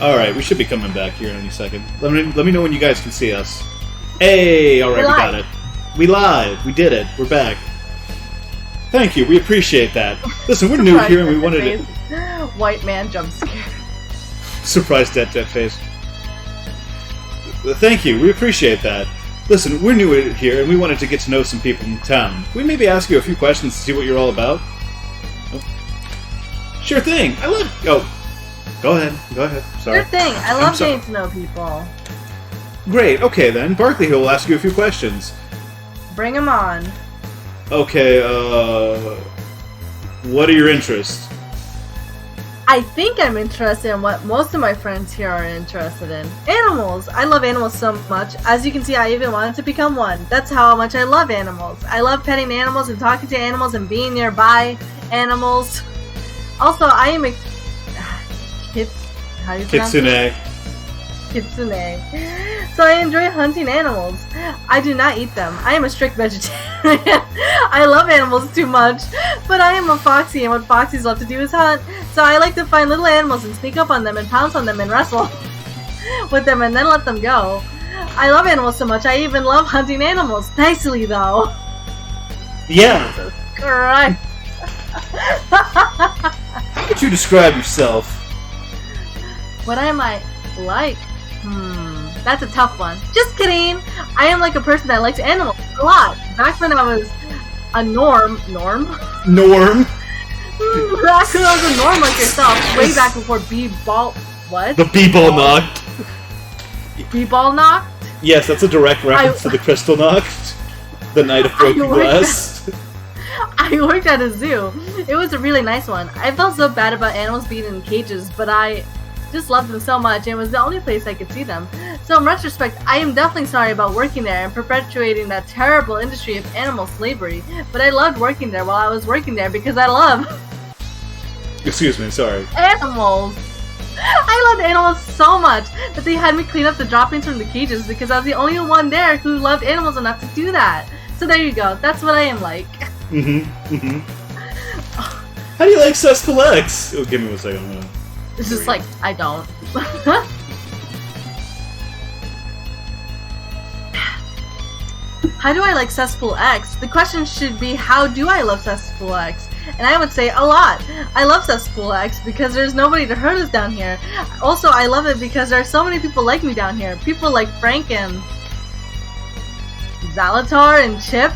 Alright, we should be coming back here in any second. Let me know when you guys can see us. Hey! Alright, we got it. We live! We did it. We're back. Thank you, we appreciate that. Listen, we're new here and we wanted it. White man jump scare. Surprise dead face. Thank you, we appreciate that. Listen, we're new here and we wanted to get to know some people in town. Can we maybe ask you a few questions to see what you're all about? Oh. Sure thing! I love... Oh. Go ahead. Sorry. Sure thing. I love getting to know people. Great, okay then. Barkley here will ask you a few questions. Bring him on. Okay, what are your interests? I think I'm interested in what most of my friends here are interested in. Animals! I love animals so much. As you can see, I even wanted to become one. That's how much I love animals. I love petting animals and talking to animals and being nearby animals. Also, I am a... How do you pronounce it? Kitsune. So I enjoy hunting animals. I do not eat them. I am a strict vegetarian. I love animals too much, but I am a foxy, and what foxies love to do is hunt. So I like to find little animals and sneak up on them and pounce on them and wrestle with them and then let them go. I love animals so much. I even love hunting animals. Nicely though. Yeah. Jesus Christ. How would you describe yourself? What am I like? That's a tough one. Just kidding! I am like a person that likes animals a lot. Back when I was a norm? Norm? Back when I was a norm like yourself, way back before B-ball... What? The B-ball knocked. B-ball knocked? Yes, that's a direct reference to the Crystal Knocked. The Night of Broken Glass. I worked at a zoo. It was a really nice one. I felt so bad about animals being in cages, but I just loved them so much, and it was the only place I could see them. So in retrospect, I am definitely sorry about working there and perpetuating that terrible industry of animal slavery, but I loved working there while I was working there because I love... Excuse me, sorry. Animals! I loved animals so much that they had me clean up the droppings from the cages because I was the only one there who loved animals enough to do that. So there you go, that's what I am like. How do you like Cesspool X? Oh, give me 1 second. It's just like, I don't. How do I like Cesspool X? The question should be, how do I love Cesspool X? And I would say, a lot. I love Cesspool X because there's nobody to hurt us down here. Also, I love it because there are so many people like me down here. People like Frank and Zalatar and Chip.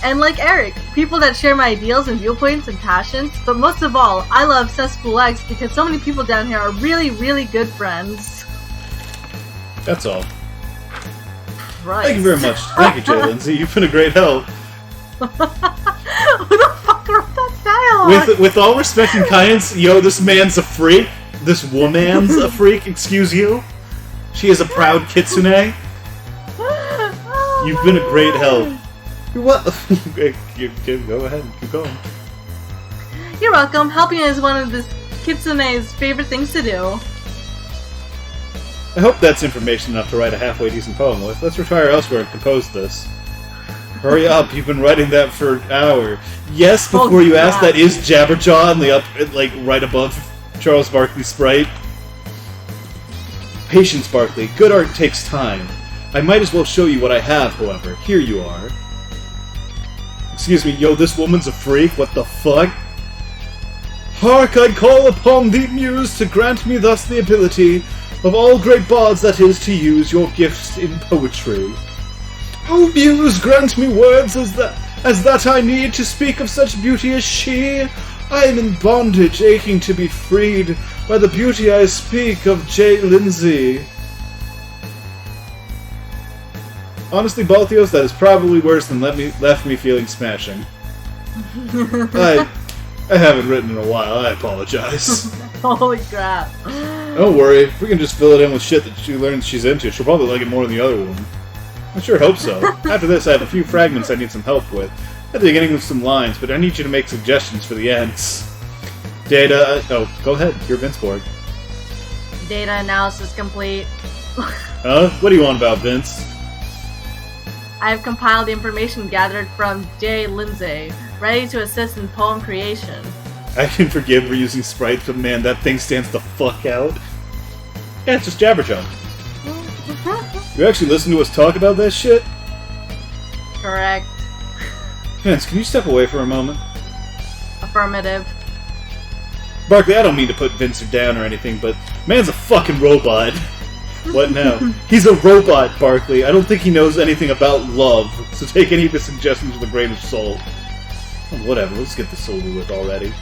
And like Eric, people that share my ideals and viewpoints and passions, but most of all, I love Cesspool X because so many people down here are really, really good friends. That's all. Right. Thank you very much. Thank you, Jay Lindsay. You've been a great help. Who the fuck wrote that dialogue? With all respect and kindness, this man's a freak. This woman's a freak, excuse you. She is a proud kitsune. You've been a great help. What? Go ahead, keep going. You're welcome. Helping is one of this kitsune's favorite things to do. I hope that's information enough to write a halfway decent poem with. Let's retire elsewhere and compose this. Hurry up, you've been writing that for an hour. Yes, before you ask, that is Jabberjaw in the up, like, right above Charles Barkley's sprite. Patience, Barkley. Good art takes time. I might as well show you what I have, however. Here you are. Excuse me, this woman's a freak? What the fuck? Hark, I call upon thee, Muse, to grant me thus the ability of all great bards that is to use your gifts in poetry. Oh, Muse, grant me words as that I need to speak of such beauty as she. I am in bondage, aching to be freed by the beauty I speak of Jay Lindsay. Honestly, Balthios, that is probably worse than left me feeling smashing. I haven't written in a while, I apologize. Holy crap. Don't worry, if we can just fill it in with shit that she learns she's into, she'll probably like it more than the other one. I sure hope so. After this, I have a few fragments I need some help with. At the beginning with some lines, but I need you to make suggestions for the ends. Data... go ahead, you're Vince Borg. Data analysis complete. Huh? What do you want about Vince? I have compiled the information gathered from Jay Lindsay, ready to assist in poem creation. I can forgive reusing sprites, but man, that thing stands the fuck out. Yeah, it's just Jabberjaw. You actually listen to us talk about that shit? Correct. Vince, can you step away for a moment? Affirmative. Barkley, I don't mean to put Vince down or anything, but man's a fucking robot. What now? He's a robot, Barkley. I don't think he knows anything about love, so take any of his suggestions with a grain of salt. Oh, whatever, let's get this over with already.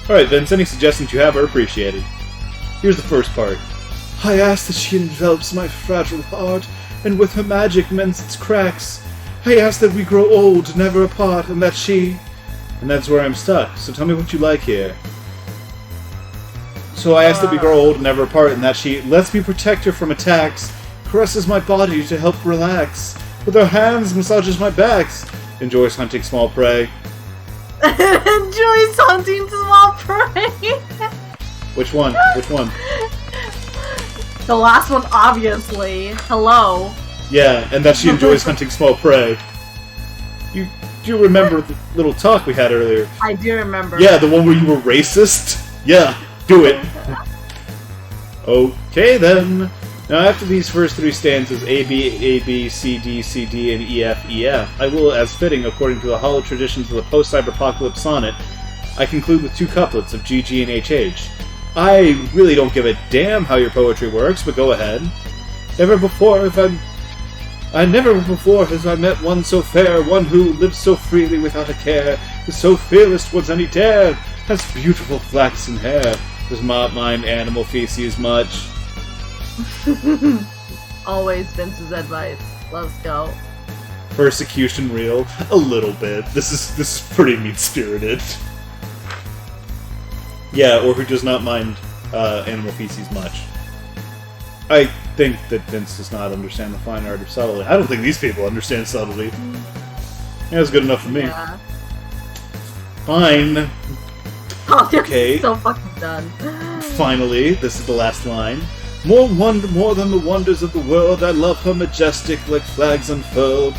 Alright, Vince, any suggestions you have are appreciated. Here's the first part. I ask that she envelops my fragile heart, and with her magic mends its cracks. I ask that we grow old, never apart, and that she... And that's where I'm stuck, so tell me what you like here. So I ask that we grow old and never apart, and that she lets me protect her from attacks, caresses my body to help relax, with her hands massages my backs, enjoys hunting small prey. Enjoys hunting small prey. Which one? Which one? The last one, obviously. Hello. Yeah, and that she enjoys hunting small prey. You do remember the little talk we had earlier? I do remember. Yeah, the one where you were racist? Yeah, do it. Okay then. Now after these first three stanzas, A, B, C, D, C, D, and E, F, E, F, I will, as fitting according to the hollow traditions of the post-cyberpocalypse sonnet, I conclude with two couplets of G, G, and H, H. I really don't give a damn how your poetry works, but go ahead. Never before have I met one so fair, one who lives so freely without a care, is so fearless towards any dare, has beautiful flaxen hair, does not mind animal feces much. Always Vince's advice. Let's go. Persecution real? A little bit. This is pretty mean-spirited. Yeah, or who does not mind animal feces much. I think that Vince does not understand the fine art of subtlety. I don't think these people understand subtlety. Yeah, that's good enough for me. Yeah. Fine. Oh, you're Okay. so fucking done. Finally, this is the last line. More than the wonders of the world, I love her majestic like flags unfurled,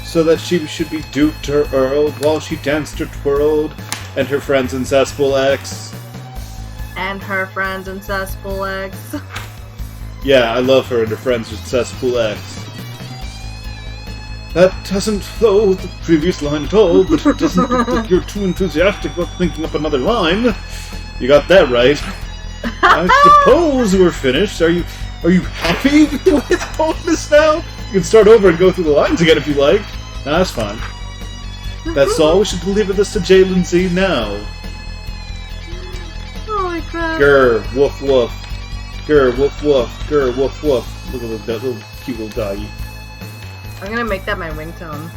so that she should be duped or earled while she danced or twirled, and her friends in cesspool X. And her friends in cesspool X. Yeah, I love her and her friends in cesspool X. That doesn't flow with the previous line at all, but it doesn't look like you're too enthusiastic about thinking up another line. You got that right. I suppose we're finished. Are you happy with the way the poem is now? You can start over and go through the lines again if you like. Nah, that's fine. That's all. We should deliver this to Jay Lindsay now. Holy crap. Grr, woof woof. Grr, woof woof. Grr, woof woof. Look at that little cute little doggy. I'm gonna make that my ringtone.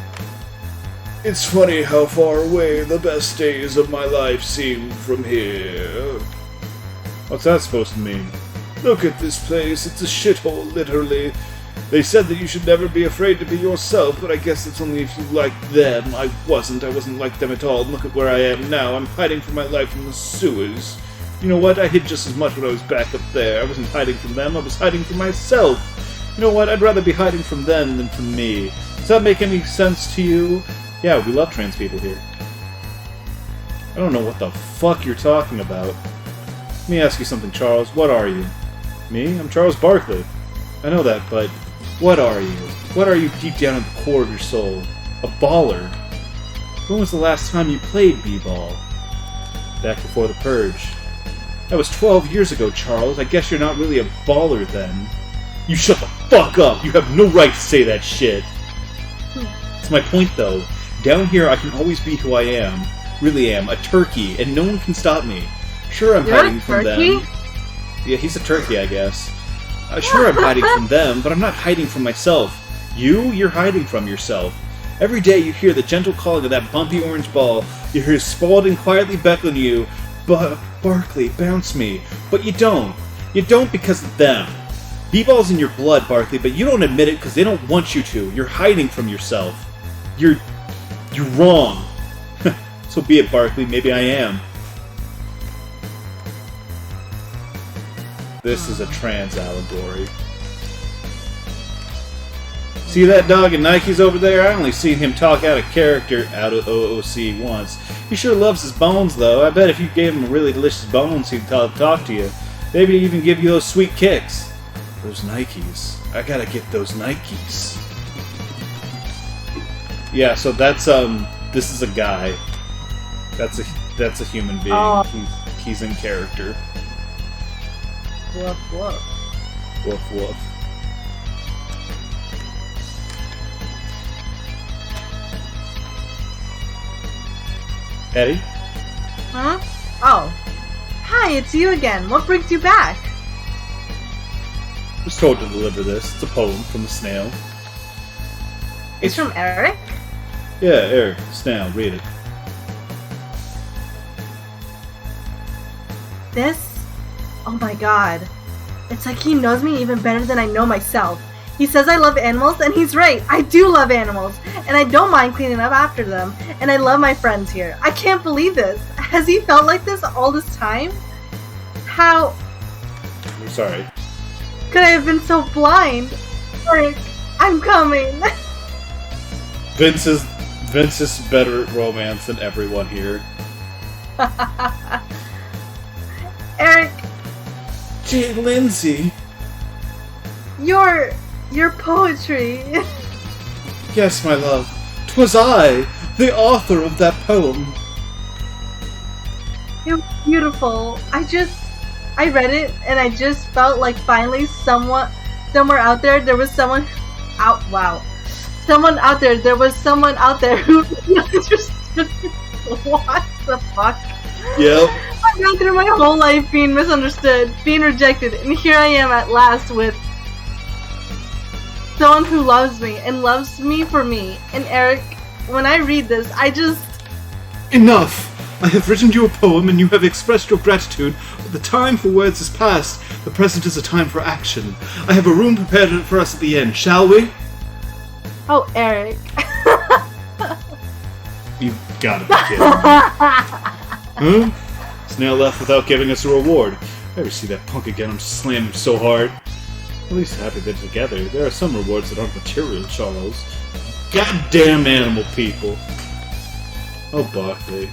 It's funny how far away the best days of my life seem from here. What's that supposed to mean? Look at this place, it's a shithole, literally. They said that you should never be afraid to be yourself, but I guess it's only if you like them. I wasn't like them at all. Look at where I am now. I'm hiding from my life in the sewers. You know what? I hid just as much when I was back up there. I wasn't hiding from them, I was hiding from myself. You know what? I'd rather be hiding from them than from me. Does that make any sense to you? Yeah, we love trans people here. I don't know what the fuck you're talking about. Let me ask you something, Charles. What are you? Me? I'm Charles Barkley. I know that, but what are you? What are you deep down at the core of your soul? A baller? When was the last time you played b-ball? Back before the Purge. That was 12 years ago, Charles. I guess you're not really a baller then. You shut the fuck up! You have no right to say that shit! That's my point, though. Down here, I can always be who I am. Really am. A turkey, and no one can stop me. Sure, I'm hiding from them. Yeah, he's a turkey, I guess. Sure, I'm hiding from them, but I'm not hiding from myself. You're hiding from yourself. Every day you hear the gentle calling of that bumpy orange ball. You hear Spaulding quietly beckoning you. But Barkley, bounce me. But you don't. You don't because of them. B-ball's in your blood, Barkley, but you don't admit it because they don't want you to. You're hiding from yourself. You're wrong. So be it, Barkley. Maybe I am. This is a trans allegory. See that dog in Nikes over there? I only seen him talk out of character out of OOC once. He sure loves his bones, though. I bet if you gave him really delicious bones, he'd talk to you. Maybe even give you those sweet kicks. Those Nikes. I gotta get those Nikes. Yeah, so that's this is a guy. That's a human being. Oh. He's in character. Woof woof. Woof woof. Eddie? Huh? Oh. Hi, it's you again. What brings you back? I was told to deliver this. It's a poem from the snail. It's from Eric? Yeah, Eric, snail, read it. This? Oh my god. It's like he knows me even better than I know myself. He says I love animals, and he's right. I do love animals, and I don't mind cleaning up after them, and I love my friends here. I can't believe this. Has he felt like this all this time? How I'm sorry. could I have been so blind? Eric, I'm coming. Vince is better at romance than everyone here. Eric, Jay Lindsay. your poetry. Yes, my love. 'Twas I, the author of that poem. It was beautiful. I read it and I just felt like finally somewhere out there was someone someone out there who understood. What the fuck? Yep. I've gone through my whole life being misunderstood, being rejected, and here I am at last with someone who loves me and loves me for me. And Eric, when I read this, I just... Enough! I have written you a poem and you have expressed your gratitude, but the time for words is past. The present is a time for action. I have a room prepared for us at the end, shall we? Oh, Eric. You've gotta be kidding me. Huh? Snail left without giving us a reward. If I ever see that punk again, I'm slamming him so hard. At least happy they're together. There are some rewards that aren't material, Charles. Goddamn animal people. Oh, Barkley.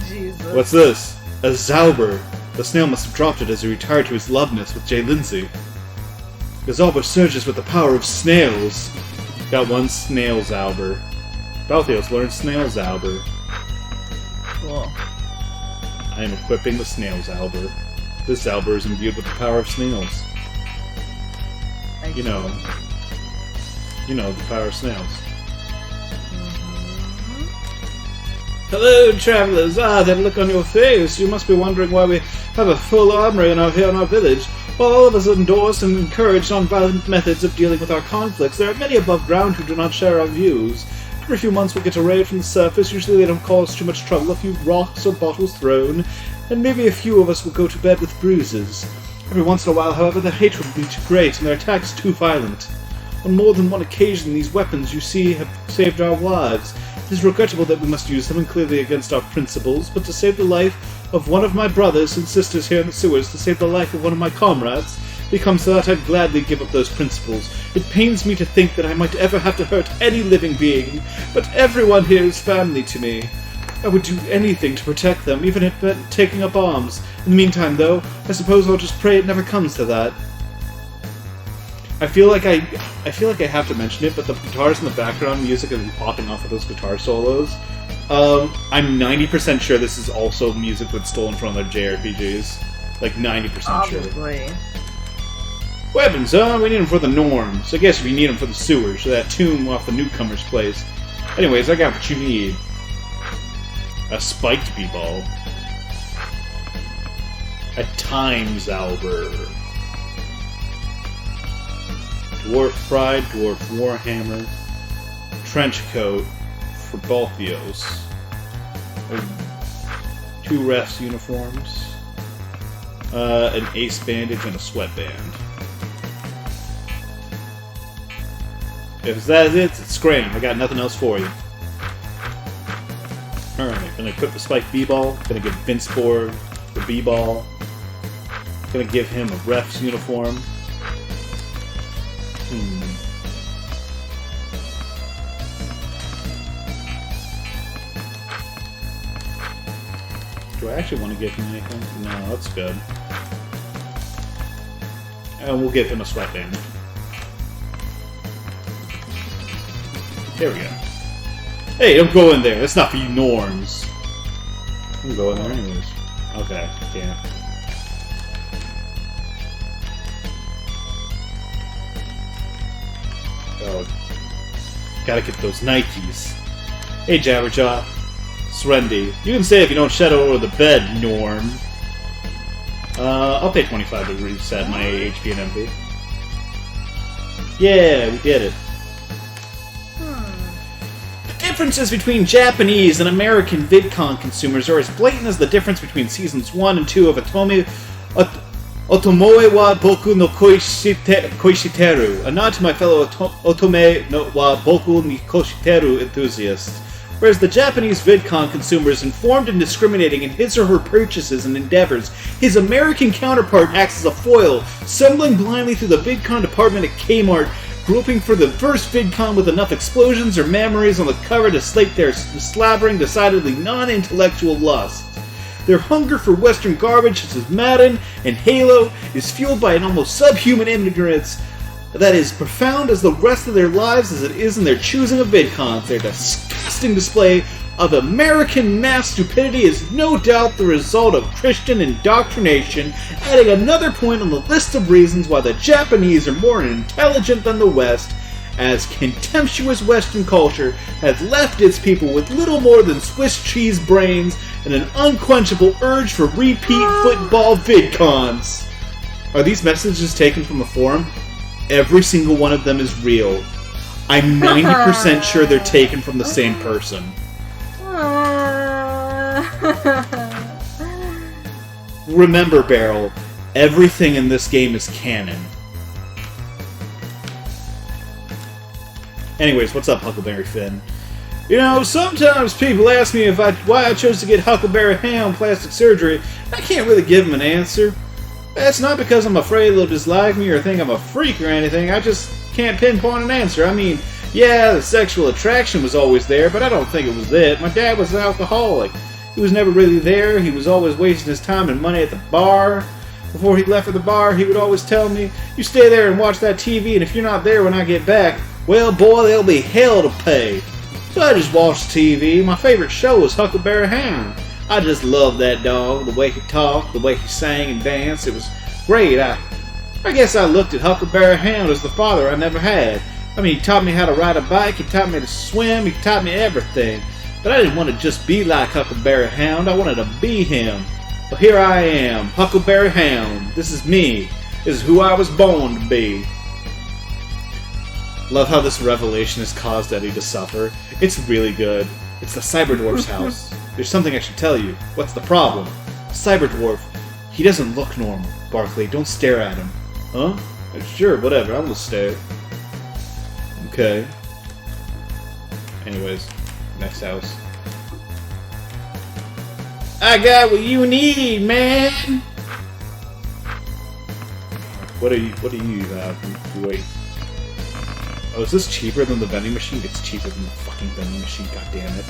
Jesus. What's this? A Zauber. The snail must have dropped it as he retired to his love nest with Jay Lindsay. The Zauber surges with the power of snails. Got one snail Zauber. Balthios learned snail Zauber. Cool. I am equipping the snail Zauber. This Zauber is imbued with the power of snails. You know, the power of snails. Hello, travelers! Ah, that look on your face! You must be wondering why we have a full armory here in our village. While all of us endorse and encourage non-violent methods of dealing with our conflicts, there are many above ground who do not share our views. Every few months we'll get a raid from the surface. Usually they don't cause too much trouble. A few rocks or bottles thrown, and maybe a few of us will go to bed with bruises. Every once in a while, however, their hatred will be too great and their attacks too violent. On more than one occasion, these weapons, you see, have saved our lives. It is regrettable that we must use them, and clearly against our principles, but to save the life of one of my brothers and sisters here in the sewers, to save the life of one of my comrades, becomes so that I'd gladly give up those principles. It pains me to think that I might ever have to hurt any living being, but everyone here is family to me. I would do anything to protect them, even if it meant taking up arms. In the meantime, though, I suppose I'll just pray it never comes to that. I feel like I have to mention it, but the guitars in the background music is popping off of those guitar solos. I'm 90% sure this is also music that's stolen from their JRPGs. Like 90% sure. Probably. Weapons, huh? We need them for the norms. I guess we need them for the sewers, so that tomb off the newcomer's place. Anyways, I got what you need. A spiked b-ball. A time Zauber. Dwarf Pride, Dwarf Warhammer. Trench coat for Balthios. 2 refs uniforms. An ace bandage and a sweatband. If that is it, it's scram. I got nothing else for you. Alright, gonna equip the spiked b-ball. Gonna give Vince Borg the b-ball. Gonna give him a ref's uniform. Do I actually want to give him anything? No, that's good. And we'll give him a sweat damage. There we go. Hey, don't go in there. That's not for you norms. I'm gonna go in there anyways. Okay, can't. Oh. Gotta get those Nikes. Hey, Jabberjaw. Srendy. You can say if you don't shadow over the bed, Norm. I'll pay 25 to reset my HP and MP. Yeah, we did it. The differences between Japanese and American VidCon consumers are as blatant as the difference between seasons 1 and 2 of Otomoe wa Boku no Koishiteru, a nod to my fellow Otome no wa Boku ni Koishiteru enthusiasts. Whereas the Japanese VidCon consumer is informed and discriminating in his or her purchases and endeavors, his American counterpart acts as a foil, stumbling blindly through the VidCon department at Kmart, groping for the first VidCon with enough explosions or memories on the cover to slate their slavering, decidedly non-intellectual lust. Their hunger for Western garbage such as Madden and Halo is fueled by an almost subhuman ignorance that is profound as the rest of their lives as it is in their choosing of VidCons. Their disgusting display of American mass stupidity is no doubt the result of Christian indoctrination, adding another point on the list of reasons why the Japanese are more intelligent than the West, as contemptuous Western culture has left its people with little more than Swiss cheese brains and an unquenchable urge for repeat football VidCons. Are these messages taken from a forum? Every single one of them is real. I'm 90% sure they're taken from the same person. Remember, Beryl, everything in this game is canon. Anyways, what's up, Huckleberry Finn? You know, sometimes people ask me why I chose to get Huckleberry Hound plastic surgery. I can't really give them an answer. That's not because I'm afraid they'll dislike me or think I'm a freak or anything. I just can't pinpoint an answer. I mean, yeah, the sexual attraction was always there, but I don't think it was it. My dad was an alcoholic. He was never really there. He was always wasting his time and money at the bar. Before he left for the bar, he would always tell me, you stay there and watch that TV, and if you're not there when I get back, well, boy, there'll be hell to pay. So I just watched TV. My favorite show was Huckleberry Hound. I just loved that dog, the way he talked, the way he sang and danced. It was great. I guess I looked at Huckleberry Hound as the father I never had. I mean, he taught me how to ride a bike, he taught me to swim, he taught me everything. But I didn't want to just be like Huckleberry Hound, I wanted to be him. But here I am, Huckleberry Hound. This is me. This is who I was born to be. Love how this revelation has caused Eddie to suffer. It's really good. It's the Cyberdwarf's house. There's something I should tell you. What's the problem? Cyberdwarf. He doesn't look normal. Barkley, don't stare at him. Huh? Sure, whatever. I'm gonna stare. Okay. Anyways, next house. I got what you need, man! What do you have? Wait. Oh, is this cheaper than the vending machine? It's cheaper than the fucking vending machine, god damn it.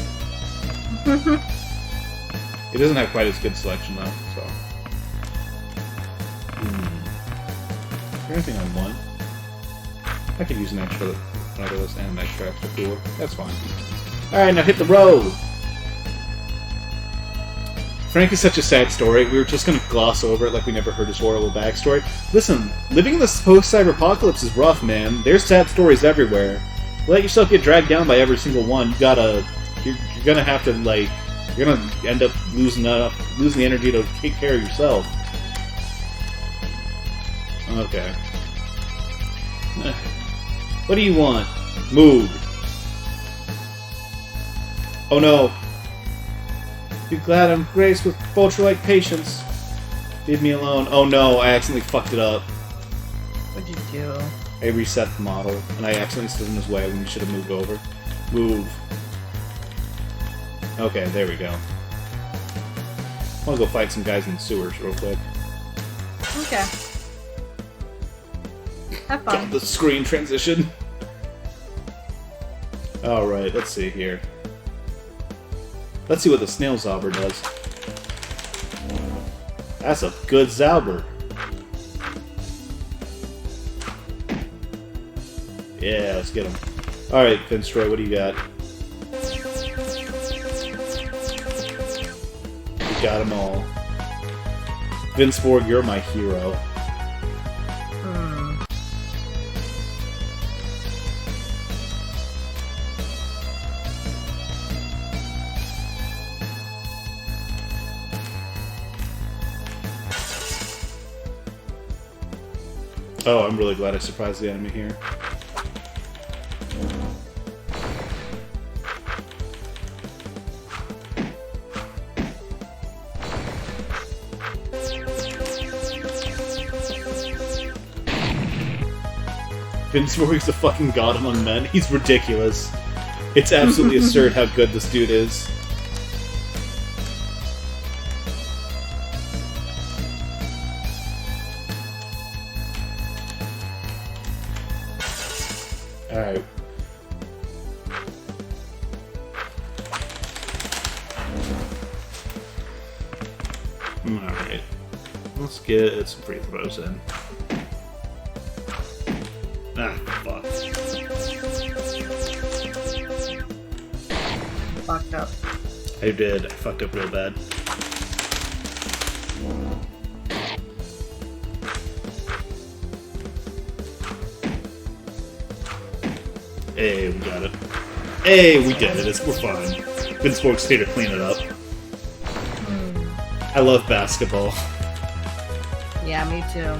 It doesn't have quite as good selection though, so. Is there anything I want? I could use an extra one of those and an extra cooler. That's fine. Alright, now hit the road! Frank is such a sad story. We were just gonna gloss over it like we never heard his horrible backstory. Listen, living in this post-cyberpocalypse is rough, man. There's sad stories everywhere. Let yourself get dragged down by every single one. You're gonna have to, like, you're gonna end up losing the energy to take care of yourself. Okay. What do you want? Move. Oh no. Be glad I'm graced with vulture-like patience. Leave me alone. Oh no, I accidentally fucked it up. What'd you do? I reset the model, and I accidentally stood in his way when you should have moved over. Move. Okay, there we go. I want to go fight some guys in the sewers real quick. Okay. Have fun. Got the screen transition. Alright, let's see here. Let's see what the snail Zauber does. That's a good Zauber. Yeah, let's get him. Alright, Finstroy, what do you got? You got them all. Vinceborg, you're my hero. Oh, I'm really glad I surprised the enemy here. Vinceborg's a fucking god among men. He's ridiculous. It's absolutely absurd how good this dude is. Alright. Alright. Let's get some free throws in. Ah, fuck. Fucked up. I did. I fucked up real bad. Hey, we got it. Hey, we did it. We're fine. Vinceborg's here to clean it up. I love basketball. Yeah, me too.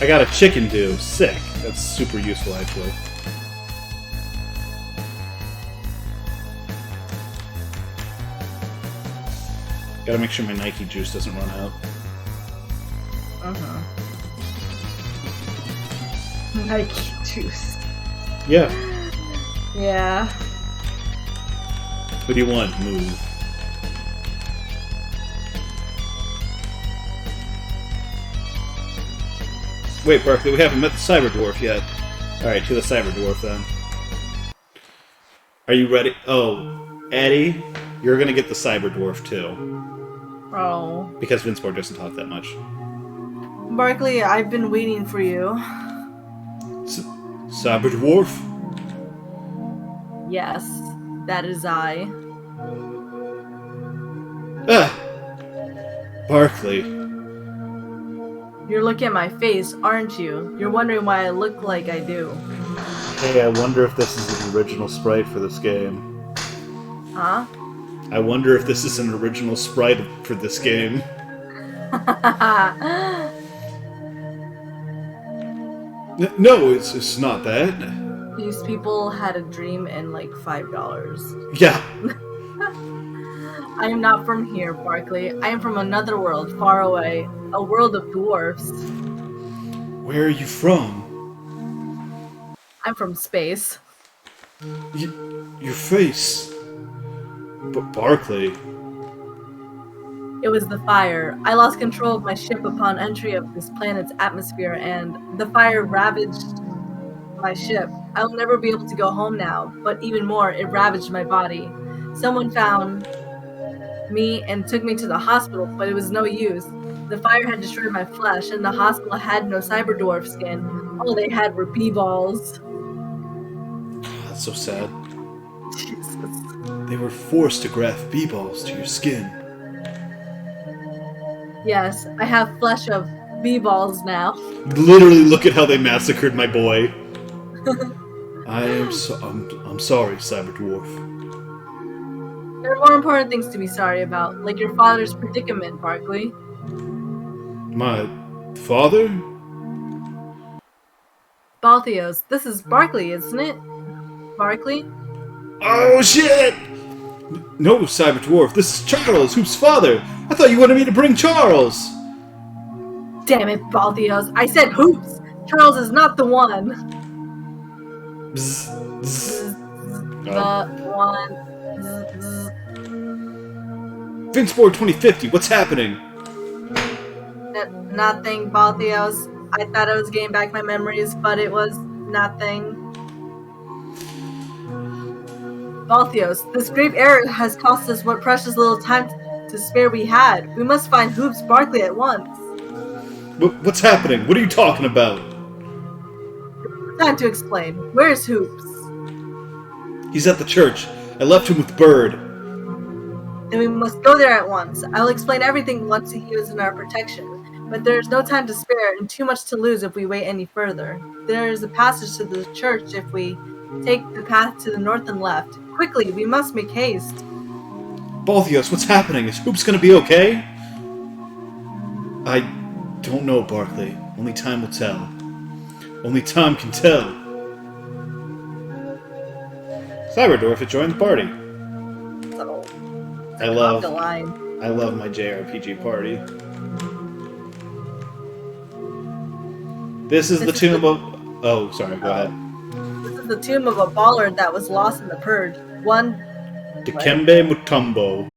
I got a chicken do. Sick. That's super useful, actually. Gotta make sure my Nike juice doesn't run out. Nike juice. Yeah. Yeah. What do you want? Move. Wait, Barkley, we haven't met the Cyber Dwarf yet. Alright, to the Cyber Dwarf then. Are you ready? Oh, Eddie, you're gonna get the Cyber Dwarf too. Oh. Because Vinceborg doesn't talk that much. Barkley, I've been waiting for you. Cyber Dwarf? Yes, that is I. Ah! Barkley. You're looking at my face, aren't you? You're wondering why I look like I do. Hey, I wonder if this is an original sprite for this game. Huh? I wonder if this is an original sprite for this game. No, it's not that. These people had a dream and like $5. Yeah. I am not from here, Barkley. I am from another world, far away. A world of dwarfs. Where are you from? I'm from space. Your face. But Barkley. It was the fire. I lost control of my ship upon entry of this planet's atmosphere, and the fire ravaged my ship. I will never be able to go home now, but even more, it ravaged my body. Someone found me and took me to the hospital, but it was no use. The fire had destroyed my flesh, and the hospital had no cyber dwarf skin. All they had were bee-balls. That's so sad. Jesus. They were forced to graft bee-balls to your skin. Yes, I have flesh of bee-balls now. Literally, look at how they massacred my boy. I'm sorry, Cyber Dwarf. There are more important things to be sorry about, like your father's predicament, Barkley. My father? Balthios, this is Barkley, isn't it? Barkley? Oh shit! No, Cyber Dwarf, this is Charles, Hoop's father! I thought you wanted me to bring Charles! Damn it, Balthios, I said Hoops! Charles is not the one! Bzz, bzz. The one. Vinceborg 2050, what's happening? Nothing, Balthios. I thought I was getting back my memories, but it was nothing. Balthios, this grave error has cost us what precious little time to spare we had. We must find Hoops Barkley at once. What's happening? What are you talking about? Time to explain. Where's Hoops? He's at the church. I left him with Bird. Then we must go there at once. I'll explain everything once he is in our protection. But there is no time to spare and too much to lose if we wait any further. There is a passage to the church if we take the path to the north and left. Quickly, we must make haste. Balthios, what's happening? Is Hoops gonna be okay? I don't know, Barkley. Only time will tell. Only time can tell. Cyberdorf had joined the party. So, I love the line. my JRPG party. This is the tomb of... Oh, sorry, go ahead. This is the tomb of a baller that was lost in the purge. One Dikembe Mutombo.